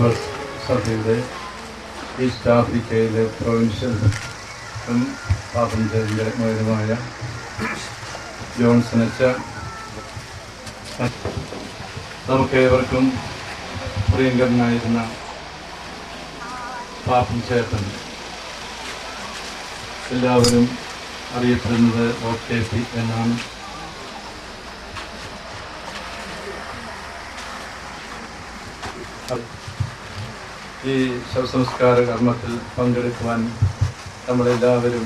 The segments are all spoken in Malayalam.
പെന്തക്കോസ്ത് സഭയുടെ ഈസ്റ്റ് ആഫ്രിക്കയിലെ പ്രൊവിൻഷ്യൽ പാപ്പഞ്ചേരിൻ്റെ മകനുമായ ജോൺസൺ അച്ഛ, നമുക്കേവർക്കും പ്രിയങ്കരനായിരുന്ന പാപ്പൻ ചേട്ടൻ, എല്ലാവരും അറിയപ്പെടുന്നത് OKP എന്നാണ്. ഈ ശവസംസ്കാര കർമ്മത്തിൽ പങ്കെടുക്കുവാൻ നമ്മളെല്ലാവരും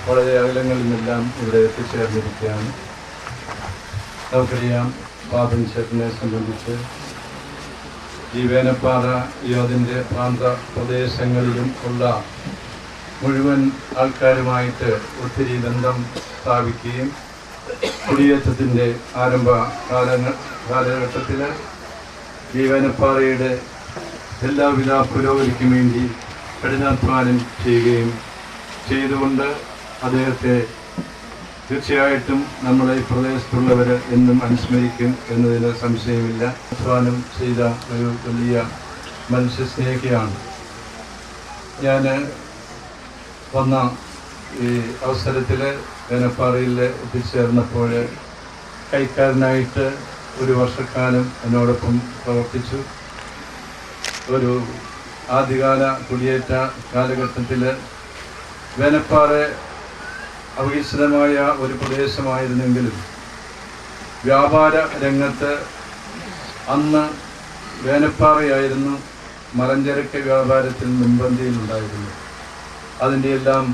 വളരെ അകലങ്ങളിൽ നിന്നെല്ലാം ഇവിടെ എത്തിച്ചേർന്നിരിക്കുകയാണ്. നമുക്കറിയാം, പാപ്പൻ ചേട്ടനെ സംബന്ധിച്ച് ഈ വേനപ്പാറ അതിൻ്റെ പ്രാന്ത പ്രദേശങ്ങളിലും ഉള്ള മുഴുവൻ ആൾക്കാരുമായിട്ട് ഒത്തിരി ബന്ധം സ്ഥാപിക്കുകയും കുടിയേറ്റത്തിൻ്റെ ആരംഭ കാലഘട്ടത്തിൽ ഈ വേനപ്പാറയുടെ എല്ലാവിധ പുരോഗതിക്കും വേണ്ടി കഠിനാധ്വാനം ചെയ്യുകയും ചെയ്തുകൊണ്ട് അദ്ദേഹത്തെ തീർച്ചയായിട്ടും നമ്മളെ ഈ പ്രദേശത്തുള്ളവർ എന്നും അനുസ്മരിക്കും എന്നതിന് സംശയമില്ല. അധ്വാനം ചെയ്ത ഒരു വലിയ മനുഷ്യസ്നേഹിയാണ്. ഞാൻ വന്ന ഈ അവസരത്തിൽ വേനപ്പാറയിൽ എത്തിച്ചേർന്നപ്പോൾ കൈക്കാരനായിട്ട് ഒരു വർഷക്കാലം എന്നോടൊപ്പം പ്രവർത്തിച്ചു. ഒരു ആദ്യകാല കുടിയേറ്റ കാലഘട്ടത്തിൽ വേനപ്പാറ അവികസിതമായ ഒരു പ്രദേശമായിരുന്നെങ്കിലും വ്യാപാര രംഗത്ത് അന്ന് വേനപ്പാറയായിരുന്നു മലഞ്ചരക്ക് വ്യാപാരത്തിൽ മുൻപന്തിയിലുണ്ടായിരുന്നു. അതിൻ്റെ എല്ലാം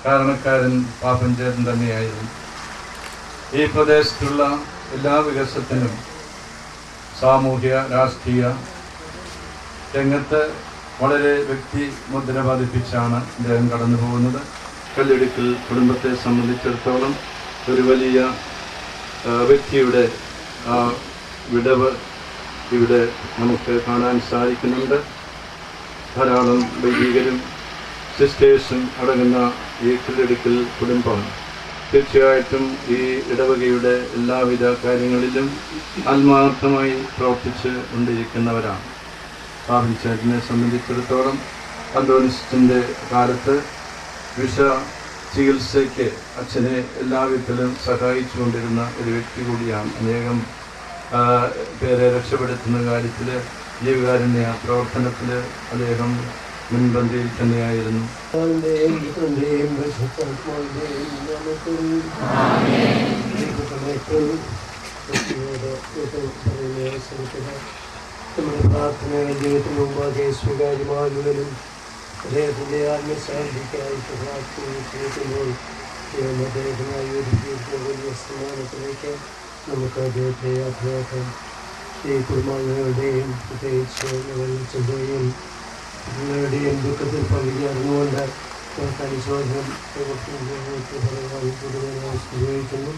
കാരണക്കാരൻ പാപ്പൻ ചേട്ടൻ തന്നെയായിരുന്നു. ഈ പ്രദേശത്തുള്ള എല്ലാ വികസനത്തിനും സാമൂഹ്യ രാഷ്ട്രീയ രംഗത്ത് വളരെ വ്യക്തി മുദ്ര പതിപ്പിച്ചാണ് അദ്ദേഹം കടന്നു പോകുന്നത്. കല്ലിടുക്കൽ കുടുംബത്തെ സംബന്ധിച്ചിടത്തോളം ഒരു വലിയ വ്യക്തിയുടെ വിടവ് ഇവിടെ നമുക്ക് കാണാൻ സാധിക്കുന്നുണ്ട്. ധാരാളം വൈദികരും സിസ്റ്റേഴ്സും അടങ്ങുന്ന ഈ കല്ലിടുക്കൽ കുടുംബം തീർച്ചയായിട്ടും ഈ ഇടവകയുടെ എല്ലാവിധ കാര്യങ്ങളിലും ആത്മാർത്ഥമായി പ്രവർത്തിച്ച് കൊണ്ടിരിക്കുന്നവരാണ്. പാപ്പൻ ചേട്ടനെ സംബന്ധിച്ചിടത്തോളം അന്തോണിസ്റ്റിൻ്റെ കാലത്ത് വിഷ ചികിത്സയ്ക്ക് അച്ഛനെ എല്ലാവിധത്തിലും സഹായിച്ചുകൊണ്ടിരുന്ന ഒരു വ്യക്തി കൂടിയാണ്. അനേകം പേരെ രക്ഷപ്പെടുത്തുന്ന കാര്യത്തിൽ ജീവകാരുണ്യ പ്രവർത്തനത്തിൽ അദ്ദേഹം മുൻപന്തിയിൽ തന്നെയായിരുന്നു. നമ്മുടെ പ്രാർത്ഥനയെ ദൈവത്തിന് മുമ്പാകെ സ്വീകാര്യമാകുന്നതിനും അദ്ദേഹത്തിൻ്റെ ആത്മശാന്തിക്കായിട്ട് പ്രാർത്ഥിക്കുമ്പോൾ അദ്ദേഹത്തിനായി ഒരുക്കിയിരിക്കുന്ന വലിയ സമ്മാനത്തിലേക്ക് നമുക്ക് അദ്ദേഹത്തെ യാത്രയാക്കാം. ഈ കുടുംബാംഗങ്ങളുടെയും പ്രത്യേകിച്ച് ചെല്ലുകയും നിങ്ങളുടെയും ദുഃഖത്തിൽ പങ്കുചേർന്നുകൊണ്ട് അനുശോചനം ഉപയോഗിക്കുന്നു.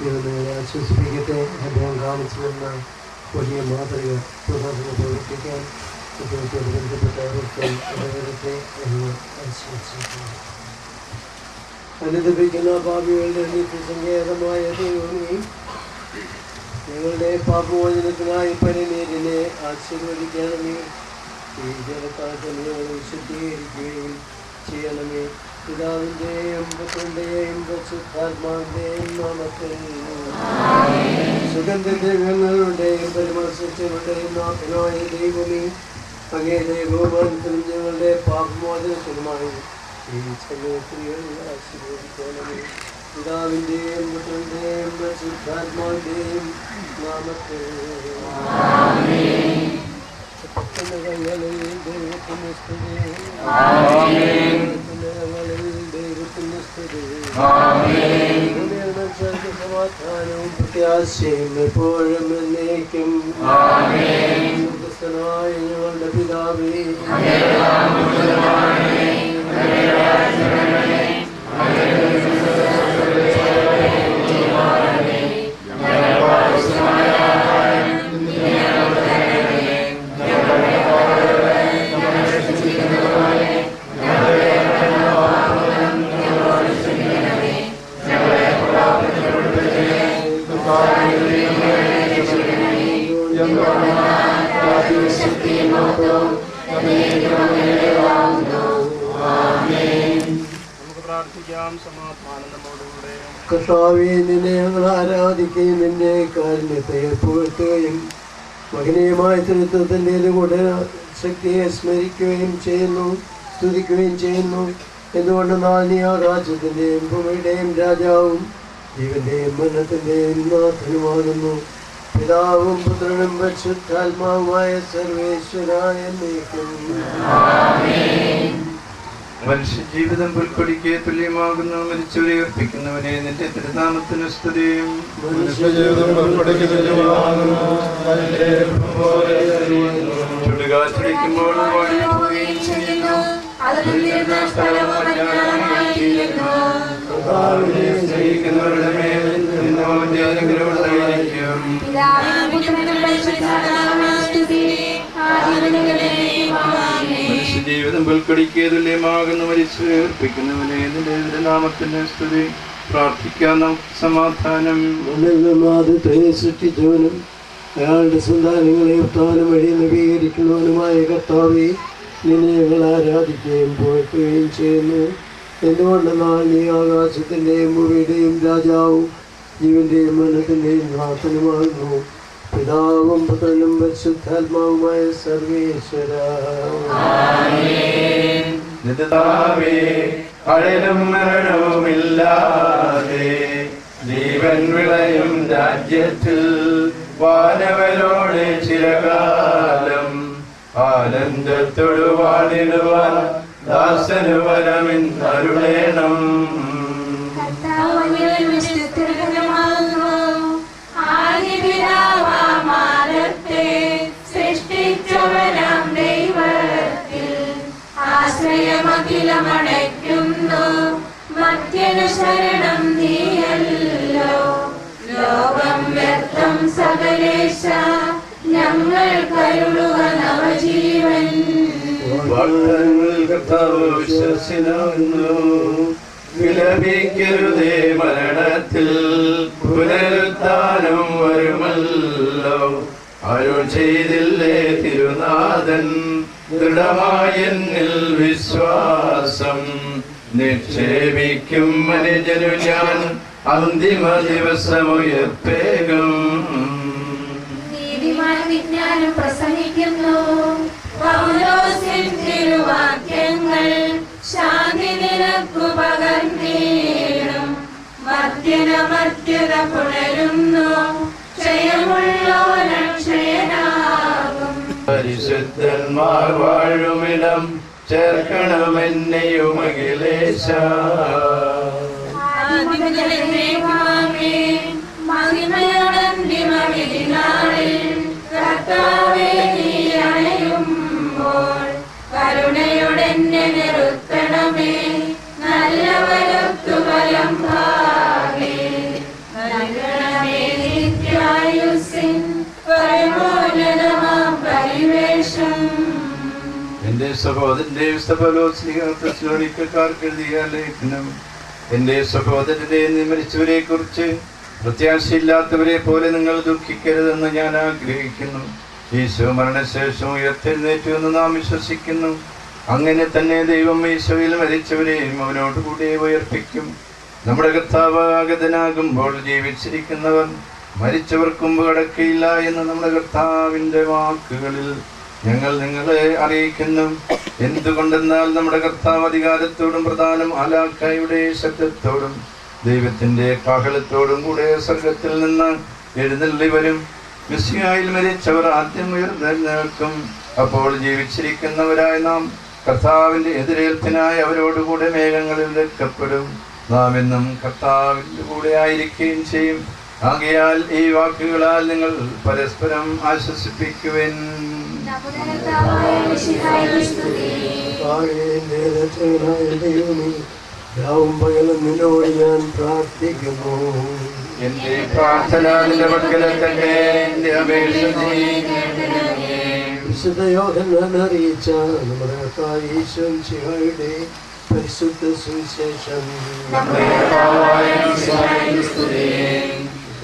നിങ്ങളെ ആശ്വസിപ്പിക്കട്ടെ. അദ്ദേഹം കാണിച്ചു വന്ന വലിയ മാതൃക തുടർന്ന് പ്രവർത്തിക്കാൻ അദ്ദേഹത്തോട് ബന്ധപ്പെട്ടവർക്കും ഇടവരട്ടെ എന്ന് ആശംസിക്കുന്നു. അനുദപിക്കുന്ന പാപികളുടെ നിത്യസങ്കേതമായ ദൈവമേ, നിങ്ങളുടെ പാപമോചനത്തിനായി പരിനീരിനെ ആശീർവദിക്കണമേ. ഈ ജലത്താൽ വിശുദ്ധീകരിക്കുകയും ചെയ്യണമേ. പിതാവിൻ്റെയും പുത്രൻ്റെയും പരിശുദ്ധാത്മാവിൻ്റെയും നാമത്തിൽ സുഗന്ധദ്രവ്യങ്ങളുടെയും പരിമളസസ്യങ്ങളുടെയും നാഥനായ ദൈവമേ, അങ്ങേ ദൈവമാനത്തിനും ഞങ്ങളുടെ പാപമോചനത്തിനുമായി ഈ സമയക്രിയകൾ ആശീർവദിക്കണമേ. പിതാവിൻ്റെയും പുത്രൻ്റെയും പരിശുദ്ധാത്മാവിൻ്റെയും നാമത്തിൽ ദൈവത്തിന് സ്തുതി. ദൈവത്തിന് സ്തുതി. സമാധാനവും പ്രത്യാശയും എപ്പോഴും എന്നേക്കും. സ്വർഗ്ഗസ്ഥനായ ഞങ്ങളുടെ പിതാവേ, Yang എല്ലാം സമാധാനം നമ്മോടുകൂടെ. കർത്താവേ, നിന്നെ ഞങ്ങൾ ആരാധിക്കുകയും നിന്റെ കാരുണ്യത്തെ പുകഴ്ത്തുകയും മഹനീയമായ ചരിത്രത്തിൻ്റെ കൂടെ ശക്തിയെ സ്മരിക്കുകയും ചെയ്യുന്നു, സ്തുതിക്കുകയും ചെയ്യുന്നു. എന്തുകൊണ്ട് നീ ആകാശത്തിൻ്റെയും ഭൂമിയുടെയും രാജാവും ജീവന്റെയും മരണത്തിൻ്റെയും നാഥനുമാകുന്നു. പിതാവും പുത്രനും പരിശുദ്ധാത്മാവുമായ സർവേശ്വരായ നീക്കും. മനുഷ്യജീവിതം പുൽക്കൊടിക്ക് തുല്യമാകുന്നു. മരിച്ചവരെ ഉയർപ്പിക്കുന്നവനെ നിന്റെ തിരുനാമത്തിന് സ്തുതിയും. ചുടുകാറ്റടിക്കുമ്പോൾ വാടിപ്പോവുകയും ചെയ്യുന്നു. സ്നേഹിക്കുന്നവരുടെ മേൽ നിന്നവന്റെ അനുഗ്രഹം ഉണ്ടായിരിക്കും. മനുഷ്യജീവിതം പുൽക്കൊടിക്ക് തുല്യമാകുന്നു. മരിച്ചു ഉയർപ്പിക്കുന്നവനെ നിന്റെ നാമത്തിന് സ്തുതി. പ്രാർത്ഥിക്കാൻ സമാധാനം. ആദ്യത്തെ സൃഷ്ടിച്ചവനും അയാളുടെ സന്താനങ്ങളെ ഉത്താനം വഴി നവീകരിക്കുന്നവനുമായ കർത്താവെ, നിന്നെ ഞങ്ങൾ ആരാധിക്കുകയും പുകഴ്ത്തുകയും ചെയ്യുന്നു. എന്തുകൊണ്ടെന്നാൽ നീ ആകാശത്തിൻ്റെയും ഭൂമിയുടെയും രാജാവും ജീവന്റെയും മരണത്തിൻ്റെയും നാഥനുമാകുന്നു. പിതാവും പുത്രനും പരിശുദ്ധാത്മാവുമായ സർവേശ്വര. അഴലും മരണവുമില്ലാതെ ജീവൻ വിളയും രാജ്യത്തിൽ വാനവരോട് ചിരകാലം ആനന്ദത്തോട് വാണിടുവാൻ ദാസന് വരമിന്നരുളേണം. സൃഷ്ടിച്ചവനാം ദൈവത്തിൽ ആശ്രയമഖിലമടയ്ക്കുന്നു. മധ്യനു ശരണം നീയല്ലോ. ലോകം വ്യർത്ഥം സകലേശ, ഞങ്ങൾ കരുളുക നവജീവൻ. വിശ്വസിക്കുന്നു വിലപിക്കരുതേ, മരണത്തിൽ പുനരുത്ഥാനം വരുമല്ലോ. അരുൾ ചെയ്തില്ലേ തിരുനാഥൻ, ദൃഢമായെന്നിൽ വിശ്വാസം നിക്ഷേപിക്കും മനുജനു ഞാൻ അന്തിമ ദിവസമുയർപ്പേകും. നീതിമാൻ വിജ്ഞാനം പ്രസംഗിക്കുന്നു. പൗലോസിൻ തിരുവാക്യങ്ങൾ ശാന്തി നിനക്കു പകർന്നേടും. മർത്യത പുണരുന്നു, ക്ഷയമുള്ളോരം ക്ഷയനാകും. പരിശുദ്ധന്മാർ വാഴുമിടം ചേർക്കണമെന്നെയും അഖിലേശ. കർത്താവേ, നീ അണയുമ്പോൾ കരുണയോടെന്നെ നിർത്തണമേ. നല്ലവരൊത്തു ബലം ഭാഗേ നൽകണമേ നിത്യായുസ്സിൻ പരിമോചനമാം പരിവേഷം. എന്റെ സഹോദരന്റെ തെസ്സലോനിക്കക്കാർക്ക് എഴുതിയ ലേഖനം. എന്റെ സഹോദരനെ മരിച്ചവരെ കുറിച്ച് പ്രത്യാശയില്ലാത്തവരെ പോലെ നിങ്ങൾ ദുഃഖിക്കരുതെന്ന് ഞാൻ ആഗ്രഹിക്കുന്നു. ഈശോ മരണശേഷം ഉയർത്തെഴുന്നേറ്റു എന്ന് നാം വിശ്വസിക്കുന്നു. അങ്ങനെ തന്നെ ദൈവം ഈശോയിൽ മരിച്ചവരെയും അവനോടുകൂടി ഉയർപ്പിക്കും. നമ്മുടെ കർത്താവ് ആഗതനാകുമ്പോൾ ജീവിച്ചിരിക്കുന്നവർ മരിച്ചവർക്കും കടക്കയില്ല എന്ന് നമ്മുടെ കർത്താവിൻ്റെ വാക്കുകളിൽ ഞങ്ങൾ നിങ്ങളെ അറിയിക്കുന്നു. എന്തുകൊണ്ടെന്നാൽ നമ്മുടെ കർത്താവ് അധികാരത്തോടും പ്രധാനം ആലാഖയുടെ ശബ്ദത്തോടും ദൈവത്തിന്റെ കാഹളത്തോടും കൂടെ സ്വർഗത്തിൽ നിന്ന് എഴുന്നള്ളി വരും. മിശിഹായിൽ മരിച്ചവർ ആദ്യം ഉയർന്നെഴുന്നേൽക്കും. അപ്പോൾ ജീവിച്ചിരിക്കുന്നവരായ നാം കർത്താവിന്റെ എതിരേൽപ്പിനായി അവരോടുകൂടെ മേഘങ്ങളിൽ വെക്കപ്പെടും. നാം എന്നും കർത്താവിന്റെ കൂടെ ആയിരിക്കുകയും ചെയ്യും. ആകയാൽ ഈ വാക്കുകളാൽ നിങ്ങൾ പരസ്പരം ആശ്വസിപ്പിക്കുവിൻ. രാവും പകലും നിന്നോട് ഞാൻ പ്രാർത്ഥിക്കുന്നു. എന്റെ പ്രാർത്ഥന നിന്റെ പക്കലെത്തട്ടെ. എന്റെ അപേക്ഷ വിശുദ്ധ യോഹന്നാൻ അറിയിച്ച നമ്മുടെ കർത്താവ് ഈശോയുടെ പരിശുദ്ധ സുവിശേഷം.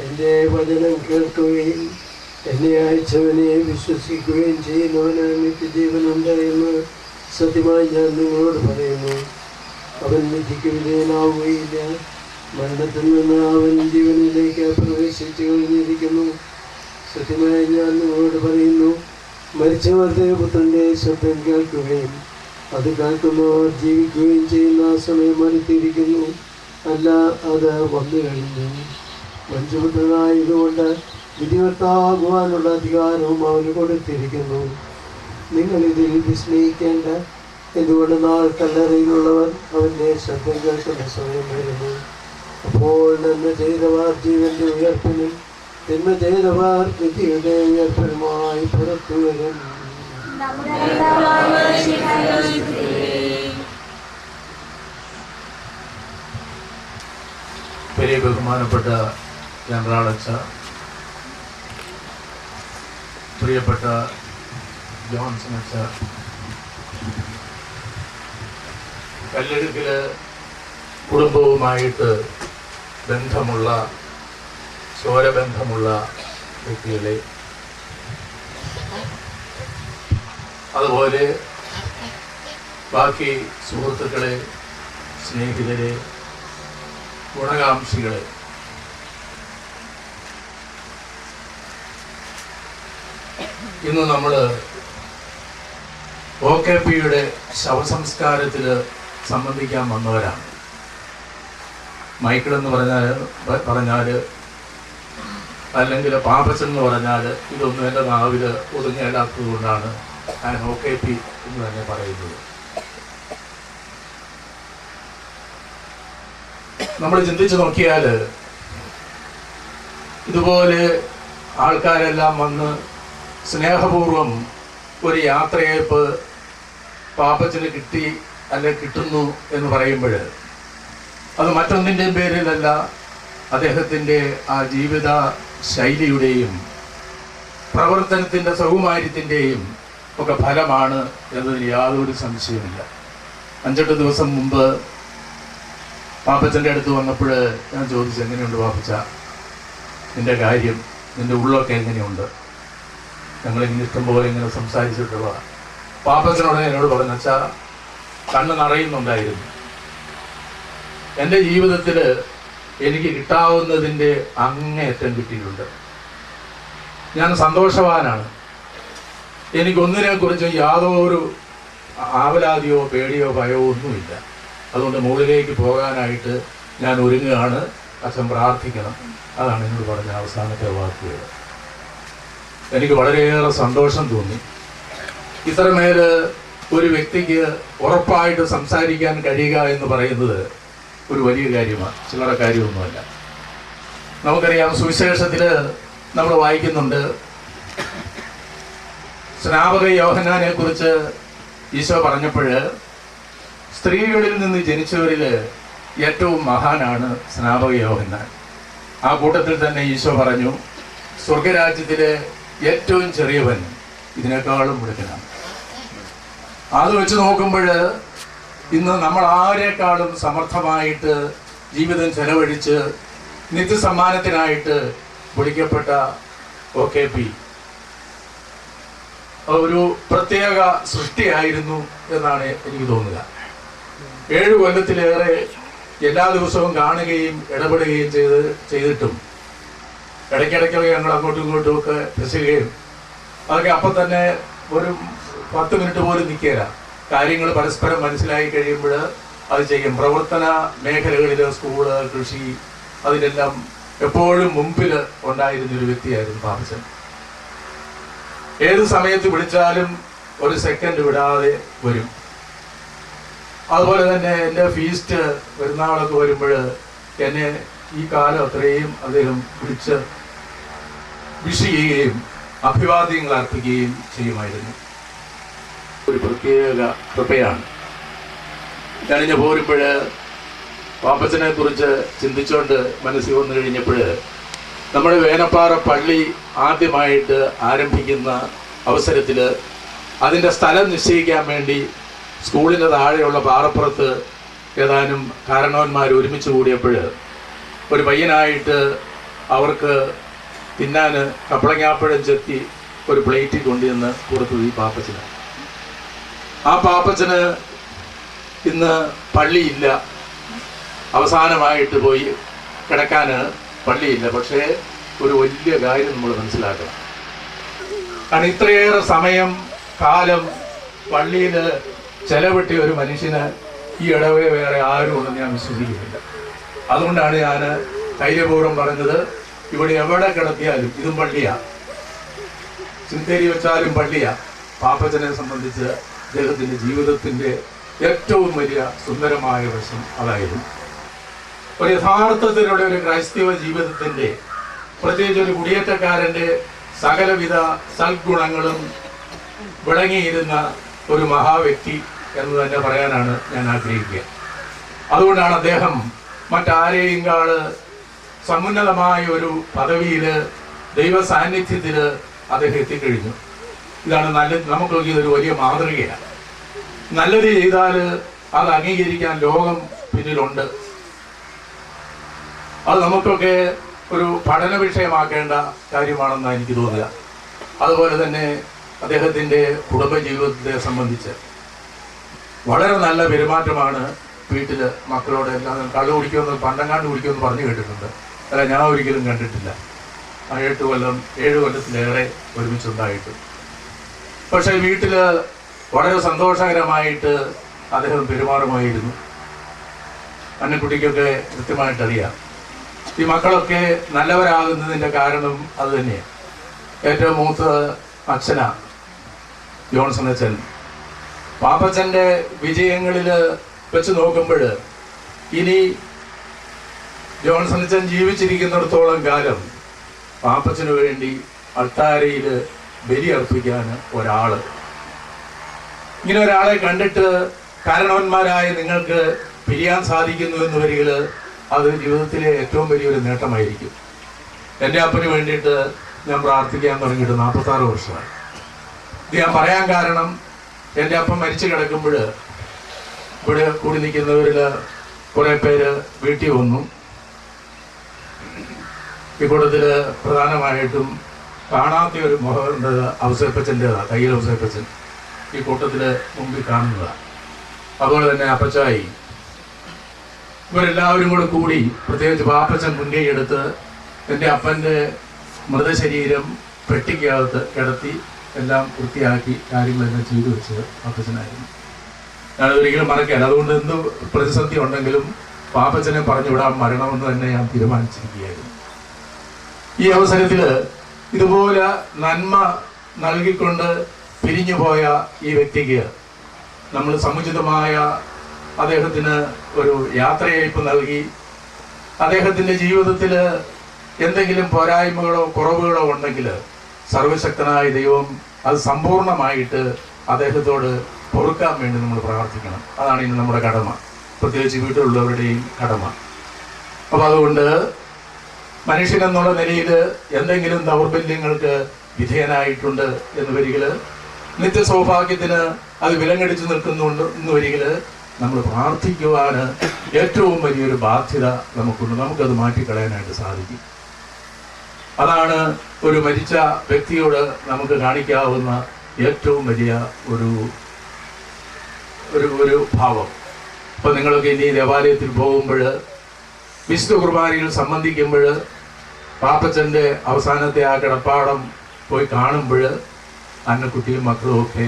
എന്റെ വചനം കേൾക്കുകയും എന്നെ അയച്ചവനെ വിശ്വസിക്കുകയും ചെയ്യുന്നവന് നിത്യജീവനുണ്ട് എന്ന് സത്യമായി ഞാൻ നിങ്ങളോട് പറയുന്നു. അവൻ വിധിക്ക് വിധേയനാവുകയില്ല. മരണത്തിൽ നിന്ന് അവൻ ജീവനിലേക്ക് പ്രവേശിച്ചു കഴിഞ്ഞിരിക്കുന്നു. സത്യമായി ഞാൻ നിങ്ങളോട് പറയുന്നു, മരിച്ചവരുടെ പുത്രൻ്റെ ശബ്ദം കേൾക്കുകയും അത് കേൾക്കുന്നവർ ജീവിക്കുകയും ചെയ്യുന്ന സമയം അടുത്തിരിക്കുന്നു. അല്ല, അത് വന്നു കഴിഞ്ഞു. മനുഷ്യപുത്രനായതുകൊണ്ട് വിധികർത്താകുവാനുള്ള അധികാരവും അവന് കൊടുത്തിരിക്കുന്നു. നിങ്ങളിതിൽ വിസ്മയിക്കേണ്ട. എന്തുകൊണ്ട് നാൾ കല്ലറയിലുള്ളവർ അവൻ്റെ ശബ്ദം കേൾക്കുന്ന സമയം വരുന്നു. അപ്പോൾ നന്മ ചെയ്തവർ ജീവന്റെ ഉയർപ്പിനും തിന്മ ചെയ്തവർ വിധിയുടെ ഉയർപ്പിനുമായി പുറത്തു വരും. വലിയ ബഹുമാനപ്പെട്ട ജനറൽ അച്ഛ, പ്രിയപ്പെട്ട ജോൺസൺ അച്ഛ, കല്ലെടുക്കല് കുടുംബവുമായിട്ട് ബന്ധമുള്ള ചോരബന്ധമുള്ള വ്യക്തികളെ, അതുപോലെ ബാക്കി സുഹൃത്തുക്കളെ, സ്നേഹിതരെ, ഗുണകാംക്ഷികളെ, ഇന്ന് നമ്മൾ OKPയുടെ ശവസംസ്കാരത്തിൽ സംബന്ധിക്കാൻ വന്നവരാണ്. മൈക്കിൾ എന്ന് പറഞ്ഞാൽ അല്ലെങ്കിൽ പാപ്പച്ചൻ എന്ന് പറഞ്ഞാൽ ഇതൊന്നും എൻ്റെ നാവിൽ ഒതുങ്ങേലാത്തത് കൊണ്ടാണ് ഞാൻ OKP എന്ന് തന്നെ പറയുന്നത്. നമ്മൾ ചിന്തിച്ചു നോക്കിയാൽ ഇതുപോലെ ആൾക്കാരെല്ലാം വന്ന് സ്നേഹപൂർവം ഒരു യാത്രയയപ്പ് പാപ്പച്ചന് കിട്ടി അല്ലെ കിട്ടുന്നു എന്ന് പറയുമ്പോൾ അത് മറ്റൊന്നിൻ്റെയും പേരിലല്ല, അദ്ദേഹത്തിൻ്റെ ആ ജീവിത ശൈലിയുടെയും പ്രവർത്തനത്തിൻ്റെ സൗകുമാര്യത്തിൻ്റെയും ഒക്കെ ഫലമാണ് എന്നതിൽ യാതൊരു സംശയമില്ല. 5-8 ദിവസം മുമ്പ് പാപ്പച്ചൻ്റെ അടുത്ത് വന്നപ്പോൾ ഞാൻ ചോദിച്ചു, എങ്ങനെയുണ്ട് പാപ്പച്ച, നിൻ്റെ കാര്യം, നിൻ്റെ ഉള്ളൊക്കെ എങ്ങനെയുണ്ട്? ഞങ്ങളിങ്ങനെ ഇഷ്ടംപോലെ ഇങ്ങനെ സംസാരിച്ചിട്ടുള്ള പാപ്പച്ചനോട് എന്നോട് പറഞ്ഞു, വെച്ചാൽ കണ്ണ് നിറയുന്നുണ്ടായിരുന്നു. എൻ്റെ ജീവിതത്തിൽ എനിക്ക് കിട്ടാവുന്നതിൻ്റെ അങ്ങേയറ്റം കിട്ടിയിട്ടുണ്ട്. ഞാൻ സന്തോഷവാനാണ്. എനിക്കൊന്നിനെക്കുറിച്ചും യാതൊരു ആവലാതിയോ പേടിയോ ഭയമോ ഒന്നുമില്ല. അതുകൊണ്ട് മുകളിലേക്ക് പോകാനായിട്ട് ഞാൻ ഒരുങ്ങുകയാണ്. അച്ഛൻ പ്രാർത്ഥിക്കണം. അതാണ് എന്നോട് പറഞ്ഞ അവസാനത്തെ വാക്കുകൾ. എനിക്ക് വളരെയേറെ സന്തോഷം തോന്നി. ഇത്രമേൽ ഒരു വ്യക്തിക്ക് ഉറപ്പായിട്ട് സംസാരിക്കാൻ കഴിയുക എന്ന് പറയുന്നത് ഒരു വലിയ കാര്യമാണ്, ചില്ലറ കാര്യമൊന്നുമല്ല. നമുക്കറിയാം, സുവിശേഷത്തിൽ നമ്മൾ വായിക്കുന്നുണ്ട്, സ്നാപക യോഹന്നാനെ കുറിച്ച് ഈശോ പറഞ്ഞപ്പോൾ സ്ത്രീകളിൽ നിന്ന് ജനിച്ചവരിൽ ഏറ്റവും മഹാനാണ് സ്നാപക യോഹന്നാൻ. ആ കൂട്ടത്തിൽ തന്നെ ഈശോ പറഞ്ഞു, സ്വർഗരാജ്യത്തിലെ ഏറ്റവും ചെറിയവൻ ഇതിനേക്കാളും മിടുക്കനാണ്. അത് വെച്ച് നോക്കുമ്പോൾ ഇന്ന് നമ്മൾ ആരെക്കാളും സമർത്ഥമായിട്ട് ജീവിതം ചെലവഴിച്ച് നിത്യസമ്മാനത്തിനായിട്ട് വിളിക്കപ്പെട്ട OKP ഒരു പ്രത്യേക സൃഷ്ടിയായിരുന്നു എന്നാണ് എനിക്ക് തോന്നുക. 7 കൊല്ലത്തിലേറെ എല്ലാ ദിവസവും കാണുകയും ഇടപെടുകയും ചെയ്തിട്ടും ഇടയ്ക്കിടയ്ക്കൊക്കെ ഞങ്ങൾ അങ്ങോട്ടും ഇങ്ങോട്ടും ഒക്കെ പ്രശ്നിക്കുകയും അതൊക്കെ അപ്പം തന്നെ ഒരു 10 മിനിറ്റ് പോലും നിൽക്കില്ല. കാര്യങ്ങൾ പരസ്പരം മനസ്സിലായി കഴിയുമ്പോൾ അത് ചെയ്യും. പ്രവർത്തന മേഖലകളിൽ സ്കൂള്, കൃഷി, അതിനെല്ലാം എപ്പോഴും മുമ്പിൽ ഉണ്ടായിരുന്നൊരു വ്യക്തിയായിരുന്നു പാപ്പച്ചൻ. ഏത് സമയത്ത് വിളിച്ചാലും ഒരു സെക്കൻഡ് വിടാതെ വരും. അതുപോലെ തന്നെ എൻ്റെ ഫീസ്റ്റ് പെരുന്നാളൊക്കെ വരുമ്പോൾ എന്നെ ഈ കാലം അത്രയും അദ്ദേഹം വിളിച്ച് വിഷ് ചെയ്യുകയും അഭിവാദ്യങ്ങൾ അർപ്പിക്കുകയും ചെയ്യുമായിരുന്നു. ഒരു പ്രത്യേക കൃപയാണ്. കഴിഞ്ഞ് പോരുമ്പോൾ പാപ്പച്ചനെ കുറിച്ച് ചിന്തിച്ചുകൊണ്ട് മനസ്സിൽ വന്നു കഴിഞ്ഞപ്പോൾ നമ്മുടെ വേനപ്പാറ പള്ളി ആദ്യമായിട്ട് ആരംഭിക്കുന്ന അവസരത്തിൽ അതിൻ്റെ സ്ഥലം നിശ്ചയിക്കാൻ വേണ്ടി സ്കൂളിൻ്റെ താഴെയുള്ള പാറപ്പുറത്ത് ഏതാനും കാരണവന്മാർ ഒരുമിച്ച് കൂടിയപ്പോൾ ഒരു പയ്യനായിട്ട് അവർക്ക് തിന്നാൻ കപ്പളങ്ങാപ്പഴം ചെത്തി ഒരു പ്ലേറ്റിൽ കൊണ്ടുവന്ന് കൊടുത്തു ഈ പാപ്പച്ചന്. ആ പാപ്പച്ചന് ഇന്ന് പള്ളിയില്ല, അവസാനമായിട്ട് പോയി കിടക്കാൻ പള്ളിയില്ല. പക്ഷേ ഒരു വലിയ കാര്യം നമ്മൾ മനസ്സിലാക്കണം. കാരണം ഇത്രയേറെ സമയം കാലം പള്ളിയിൽ ചെലവിട്ടിയ ഒരു മനുഷ്യന് ഈ ഇടവേ വേറെ ആരും ഉണ്ടെന്ന് ഞാൻ വിശ്വസിക്കുന്നില്ല. അതുകൊണ്ടാണ് ഞാൻ ധൈര്യപൂർവ്വം പറഞ്ഞത്, ഇവിടെ എവിടെ കിടത്തിയാലും ഇതും പള്ളിയാ, സിന്തേരി വെച്ചാലും പള്ളിയാ. പാപ്പച്ചനെ സംബന്ധിച്ച് അദ്ദേഹത്തിൻ്റെ ജീവിതത്തിൻ്റെ ഏറ്റവും വലിയ സുന്ദരമായ വശം അതായിരുന്നു. ഒരു യഥാർത്ഥത്തിലുള്ള ഒരു ക്രൈസ്തവ ജീവിതത്തിൻ്റെ, പ്രത്യേകിച്ച് ഒരു കുടിയേറ്റക്കാരൻ്റെ സകലവിധ സൽഗുണങ്ങളും വിളങ്ങിയിരുന്ന ഒരു മഹാവ്യക്തി എന്ന് തന്നെ പറയാനാണ് ഞാൻ ആഗ്രഹിക്കുക. അതുകൊണ്ടാണ് അദ്ദേഹം മറ്റാരെയും കാള് സമുന്നതമായ ഒരു പദവിയിൽ ദൈവ സാന്നിധ്യത്തിൽ അദ്ദേഹം എത്തിക്കഴിഞ്ഞു. ഇതാണ് നല്ലത്. നമുക്കൊക്കെ ഇതൊരു വലിയ മാതൃകയാണ്. നല്ലത് ചെയ്താൽ അത് അംഗീകരിക്കാൻ ലോകം പിന്നിലുണ്ട്. അത് നമുക്കൊക്കെ ഒരു പഠന വിഷയമാക്കേണ്ട കാര്യമാണെന്നാണ് എനിക്ക് തോന്നുക. അതുപോലെ തന്നെ അദ്ദേഹത്തിൻ്റെ കുടുംബജീവിതത്തെ സംബന്ധിച്ച് വളരെ നല്ല പെരുമാറ്റമാണ് വീട്ടിൽ മക്കളോട്. എല്ലാം കള്ളു കുടിക്കുമെന്ന്, പണ്ടങ്ങാണ്ട് കുടിക്കുമെന്ന് പറഞ്ഞു കേട്ടിട്ടുണ്ട്. അല്ല, ഞാൻ ഒരിക്കലും കണ്ടിട്ടില്ല. 7 കൊല്ലത്തിലേറെ ഒരുമിച്ചുണ്ടായിട്ട്. പക്ഷേ വീട്ടിൽ വളരെ സന്തോഷകരമായിട്ട് അദ്ദേഹം പെരുമാറുമായിരുന്നു. അന്നക്കുട്ടിക്കൊക്കെ കൃത്യമായിട്ടറിയാം. ഈ മക്കളൊക്കെ നല്ലവരാകുന്നതിൻ്റെ കാരണം അത് തന്നെയാണ്. ഏറ്റവും മൂത്ത അച്ഛനാ ജോൺസൺ അച്ഛൻ. പാപ്പച്ചൻ്റെ വിജയങ്ങളിൽ വെച്ച് നോക്കുമ്പോൾ ഇനി ജോൺസൺ അച്ഛൻ ജീവിച്ചിരിക്കുന്നിടത്തോളം കാലം പാപ്പച്ചന് വേണ്ടി അൾത്താരയിൽ ബലി അർപ്പിക്കാൻ ഒരാൾ, ഇങ്ങനെ ഒരാളെ കണ്ടിട്ട് കാരണവന്മാരായ നിങ്ങൾക്ക് പിരിയാൻ സാധിക്കുന്നു എന്ന് വരികിൽ അത് ജീവിതത്തിലെ ഏറ്റവും വലിയൊരു നേട്ടമായിരിക്കും. എൻ്റെ അപ്പന് വേണ്ടിയിട്ട് ഞാൻ പ്രാർത്ഥിക്കാൻ തുടങ്ങിയിട്ട് 46 വർഷമായി. ഇത് ഞാൻ പറയാൻ കാരണം, എൻ്റെ അപ്പം മരിച്ചു കിടക്കുമ്പോൾ ഇവിടെ കൂടി നിൽക്കുന്നവരിൽ കുറേ പേര് വീട്ടിൽ വന്നു. ഈ കൂട്ടത്തിൽ പ്രധാനമായിട്ടും കാണാത്ത ഒരു മുഖമുണ്ട്, ഔസേപ്പച്ചൻ്റെതാണ്, കയ്യിൽ ഔസേപ്പച്ചൻ ഈ കൂട്ടത്തിൽ മുമ്പിൽ കാണുന്നതാണ്. അതുപോലെ തന്നെ അപ്പച്ചായി, ഇവരെല്ലാവരും കൂടെ കൂടി, പ്രത്യേകിച്ച് പാപ്പച്ചൻ മുൻകൈ എടുത്ത് എൻ്റെ അപ്പൻ്റെ മൃതശരീരം പെട്ടിക്കകത്ത് കിടത്തി എല്ലാം വൃത്തിയാക്കി കാര്യങ്ങളെല്ലാം ചെയ്തു വെച്ചത് പാപ്പച്ചനായിരുന്നു. ഞാനതൊരിക്കലും മറക്കില്ല. അതുകൊണ്ട് എന്ത് പ്രതിസന്ധി ഉണ്ടെങ്കിലും പാപ്പച്ചനെ പറഞ്ഞു വിടാൻ മരണമെന്ന് തന്നെ ഞാൻ തീരുമാനിച്ചിരിക്കുകയായിരുന്നു. ഈ അവസരത്തിൽ ഇതുപോലെ നന്മ നൽകിക്കൊണ്ട് പിരിഞ്ഞു പോയ ഈ വ്യക്തിക്ക് നമ്മൾ സമുചിതമായ അദ്ദേഹത്തിന് ഒരു യാത്രയയപ്പ് നൽകി, അദ്ദേഹത്തിൻ്റെ ജീവിതത്തിൽ എന്തെങ്കിലും പോരായ്മകളോ കുറവുകളോ ഉണ്ടെങ്കിൽ സർവശക്തനായ ദൈവം അത് സമ്പൂർണ്ണമായിട്ട് അദ്ദേഹത്തോട് പൊറുക്കാൻ വേണ്ടി നമ്മൾ പ്രാർത്ഥിക്കണം. അതാണ് ഇന്ന് നമ്മുടെ കടമ, പ്രത്യേകിച്ച് വീട്ടിലുള്ളവരുടെയും കടമ. അപ്പോൾ അതുകൊണ്ട് മനുഷ്യനെന്നുള്ള നിലയിൽ എന്തെങ്കിലും ദൗർബല്യങ്ങൾക്ക് വിധേയനായിട്ടുണ്ട് എന്ന് വരികിൽ, നിത്യസൗഭാഗ്യത്തിന് അത് വിലങ്ങടിച്ച് നിൽക്കുന്നുണ്ട് എന്ന് വരികിൽ നമ്മൾ പ്രാർത്ഥിക്കുവാൻ ഏറ്റവും വലിയൊരു ബാധ്യത നമുക്കുണ്ട്. നമുക്കത് മാറ്റിക്കളയാനായിട്ട് സാധിക്കും. അതാണ് ഒരു മരിച്ച വ്യക്തിയോട് നമുക്ക് കാണിക്കാവുന്ന ഏറ്റവും വലിയ ഒരു ഒരു ഭാവം. ഇപ്പം നിങ്ങളൊക്കെ ഇനി ദേവാലയത്തിൽ പോകുമ്പോൾ, വിശുദ്ധ കുർബാനയിൽ സംബന്ധിക്കുമ്പോൾ, പാപ്പച്ചൻ്റെ അവസാനത്തെ ആ കിടപ്പാടം പോയി കാണുമ്പോൾ, അന്നക്കുട്ടിയും മക്കളും ഒക്കെ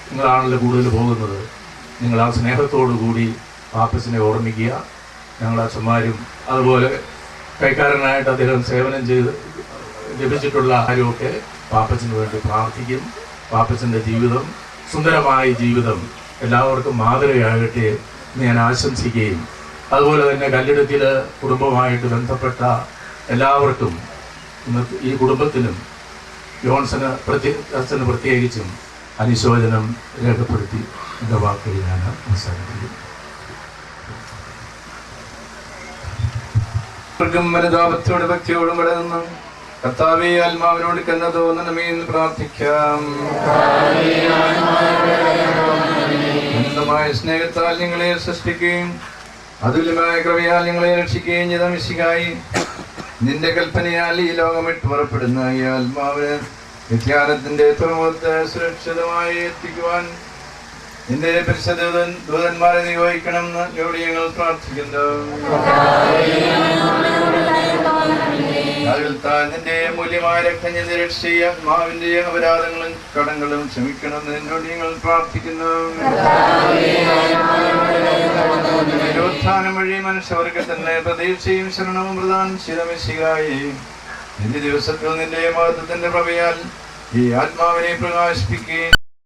നിങ്ങളാണല്ലോ കൂടുതൽ പോകുന്നത്. നിങ്ങൾ ആ സ്നേഹത്തോടു കൂടി പാപ്പച്ചനെ ഓർമ്മിക്കുക. ഞങ്ങൾ അച്ഛന്മാരും അതുപോലെ കൈക്കാരനായിട്ട് അദ്ദേഹം സേവനം ചെയ്ത് ലഭിച്ചിട്ടുള്ള ആരുമൊക്കെ പാപ്പച്ചന് വേണ്ടി പ്രാർത്ഥിക്കും. പാപ്പച്ചൻ്റെ ജീവിതം, സുന്ദരമായ ജീവിതം എല്ലാവർക്കും മാതൃകയാകട്ടെ എന്ന് ഞാൻ ആശംസിക്കുകയും, അതുപോലെ തന്നെ കല്ലിടത്തിൽ കുടുംബമായിട്ട് ബന്ധപ്പെട്ട എല്ലാവർക്കും, ഈ കുടുംബത്തിനും ജോൺസന് അച്ഛന് പ്രത്യേകിച്ചും അനുശോചനം രേഖപ്പെടുത്തി എൻ്റെ വാക്കുകൾ ഞാൻ അവസാനിപ്പിക്കും. മനതാപത്തോട് ഭക്തിയോടും വളർന്ന് കർത്താവേ ആത്മാവിനോട് കന്ന തോന്നണമേ എന്ന് പ്രാർത്ഥിക്കാം. അനന്തമായ സ്നേഹത്താൽ നിങ്ങളെ സൃഷ്ടിക്കുകയും അതുല്യമായ കൃപയാൽ നിങ്ങളെ രക്ഷിക്കുകയും ചെയ്ത മിശിഹായി, നിന്റെ കൽപ്പനയാൽ ഈ ലോകം വിട്ട് പുറപ്പെടുന്ന ഈ ആത്മാവിന് വിജ്ഞാനത്തിന്റെ തുറമുഖത്ത് സുരക്ഷിതമായി എത്തിക്കുവാൻ നിന്റെ പരിശുദ്ധ ദൂതന്മാരെ നിയോഗിക്കണം എന്നോട് ഞങ്ങൾ പ്രാർത്ഥിക്കുന്നു. നിന്റെ മൂല്യമായ രക്തം ചെന്ന് രക്ഷയെ ആത്മാവിന്റെ അപരാധങ്ങളും കടങ്ങളും ക്ഷമിക്കണം എന്നോട് ഞങ്ങൾ പ്രാർത്ഥിക്കുന്നു. ഉത്ഥാനം വഴി മനുഷ്യവർഗത്തിന് പ്രതീക്ഷയും ശരണവും പ്രദാനം ചെയ്ത മെസ്സിഹായേ, നിന്റെ ദിവസത്തിൽ നിന്റെ മഹത്വത്തിന്റെ പ്രഭയാൽ ഈ ആത്മാവിനെ പ്രകാശിപ്പിക്കുകയും